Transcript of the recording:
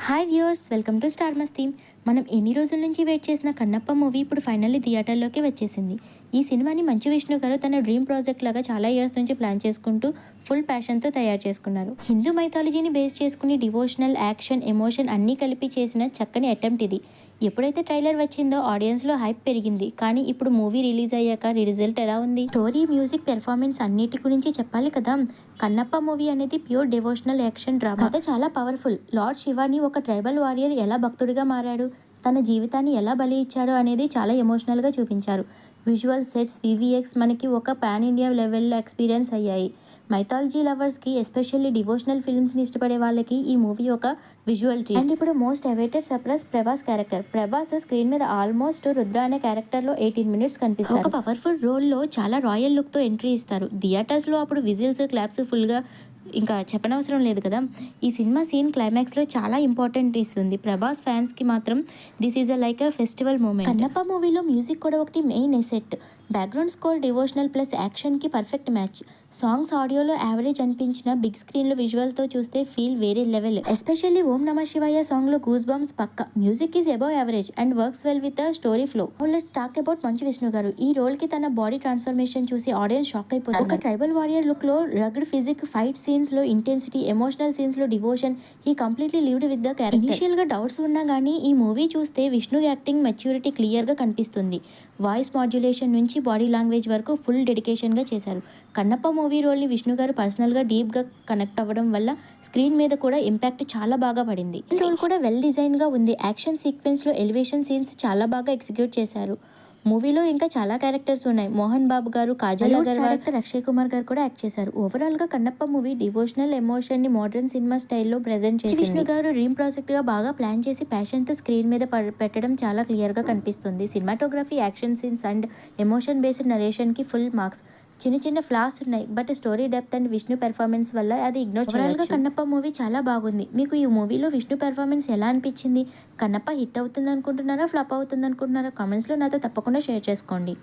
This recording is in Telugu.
Hi viewers, welcome to star మస్తీ. మనం ఎన్ని రోజుల నుంచి వెయిట్ చేసిన కన్నప్ప మూవీ ఇప్పుడు ఫైనల్లీ థియేటర్లోకి వచ్చేసింది. ఈ సినిమాని మంచు విష్ణు గారు తన డ్రీమ్ ప్రాజెక్ట్ లాగా చాలా ఇయర్స్ నుంచి ప్లాన్ చేసుకుంటూ ఫుల్ ప్యాషన్తో తయారు చేసుకున్నారు. హిందూ మైథాలజీని బేస్ చేసుకుని డివోషనల్, యాక్షన్, ఎమోషన్ అన్నీ కలిపి చేసిన చక్కని అటెంప్ట్ ఇది. ఎప్పుడైతే ట్రైలర్ వచ్చిందో ఆడియన్స్లో హైప్ పెరిగింది. కానీ ఇప్పుడు మూవీ రిలీజ్ అయ్యాక రిజల్ట్ ఎలా ఉంది? స్టోరీ, మ్యూజిక్, పెర్ఫార్మెన్స్ అన్నిటి గురించి చెప్పాలి కదా. కన్నప్ప మూవీ అనేది ప్యూర్ డివోషనల్ యాక్షన్ డ్రామా. కథ చాలా పవర్ఫుల్. లార్డ్ శివాని ఒక ట్రైబల్ వారియర్ ఎలా భక్తుడిగా మారాడు, తన జీవితాన్ని ఎలా బలి ఇచ్చాడు అనేది చాలా ఎమోషనల్గా చూపించారు. విజువల్ సెట్స్, వివిఎక్స్ మనకి ఒక పాన్ ఇండియా లెవెల్లో ఎక్స్పీరియన్స్ అయ్యాయి. మైథాలజీ లవర్స్కి, ఎస్పెషల్లీ డివోషనల్ ఫిల్మ్స్ని ఇష్టపడే వాళ్ళకి ఈ మూవీ ఒక విజువల్ ట్రీట్. అండ్ ఇప్పుడు most awaited surprise Prabhas character. Prabhas screen మీద ఆల్మోస్ట్ రుద్ర అనే క్యారెక్టర్లో 18 minutes కనిపిస్తారు. ఒక పవర్ఫుల్ రోల్లో చాలా రాయల్ లుక్తో ఎంట్రీ ఇస్తారు. థియేటర్స్లో అప్పుడు విజిల్స్, క్లాప్స్ ఫుల్గా, ఇంకా చెప్పనవసరం లేదు కదా. ఈ సినిమా సీన్ క్లైమాక్స్లో చాలా ఇంపార్టెంట్ ఇస్తుంది. ప్రభాస్ ఫ్యాన్స్కి మాత్రం this is like a festival moment. Kannappa మూవీలో మ్యూజిక్ కూడా ఒకటి main asset. Background score devotional plus యాక్షన్కి పర్ఫెక్ట్ మ్యాచ్. సాంగ్స్ ఆడియోలో యావరేజ్ అనిపించిన బిగ్ స్క్రీన్లో విజువల్తో చూస్తే ఫీల్ వేరే లెవెల్. ఎస్పెషల్లీ ఓం నమ శివాయ సాంగ్లో గూస్ బంప్స్ పక్క. Music is above average and works well with the story flow. Let's talk about Manchu Vishnu గారు. ఈ రోల్కి తన బాడీ ట్రాన్స్ఫర్మేషన్ చూసి ఆడియన్స్ షాక్ అయిపోతారు. ఒక ట్రైబల్ వారియర్ లుక్లో రగ్డ్ ఫిజిక్, ఫైట్ సీన్స్లో ఇంటెన్సిటీ, ఎమోషనల్ సీన్స్లో డివోషన్, he completely lived with the character. ఇనిషియల్గా డౌట్స్ ఉన్నా కానీ ఈ మూవీ చూస్తే విష్ణు యాక్టింగ్ మెచ్యూరిటీ క్లియర్గా కనిపిస్తుంది. వాయిస్ మాడ్యులేషన్ నుంచి బాడీ లాంగ్వేజ్ వరకు ఫుల్ డెడికేషన్గా చేశారు. కన్నప్ప మూవీ రోల్ని విష్ణు గారు పర్సనల్గా డీప్గా కనెక్ట్ అవ్వడం వల్ల స్క్రీన్ మీద కూడా ఇంపాక్ట్ చాలా బాగా పడింది. ఈ రోల్ కూడా వెల్ డిజైన్గా ఉంది. యాక్షన్ సీక్వెన్స్లో ఎలివేషన్ సీన్స్ చాలా బాగా ఎగ్జిక్యూట్ చేశారు. మూవీలో ఇంకా చాలా క్యారెక్టర్స్ ఉన్నాయి. మోహన్ బాబు గారు, కాజల్ డైరెక్టర్ అక్షయ్ కుమార్ గారు కూడా యాక్ట్ చేశారు. ఓవరాల్గా కన్నప్ప మూవీ డివోషనల్ ఎమోషన్ని మోడర్న్ సినిమా స్టైల్లో ప్రెజెంట్ చేసి విష్ణు గారు డ్రీమ్ ప్రాజెక్ట్గా బాగా ప్లాన్ చేసి ప్యాషన్తో స్క్రీన్ మీద పెట్టడం చాలా క్లియర్గా కనిపిస్తుంది. Cinematography, action scenes and emotion based నరేషన్కి ఫుల్ మార్క్స్. చిన్న చిన్న ఫ్లాస్ ఉన్నాయి, but story depth and Vishnu performance వల్ల అది ఇగ్నోర్ చేయొచ్చు. కన్నప్ప మూవీ చాలా బాగుంది. మీకు ఈ మూవీలో విష్ణు పెర్ఫార్మెన్స్ ఎలా అనిపించింది? కన్నప్ప హిట్ అవుతుంది అనుకుంటున్నారా, ఫ్లాప్ అవుతుంది అనుకుంటున్నారా? కామెంట్స్లో నాతో తప్పకుండా షేర్ చేసుకోండి.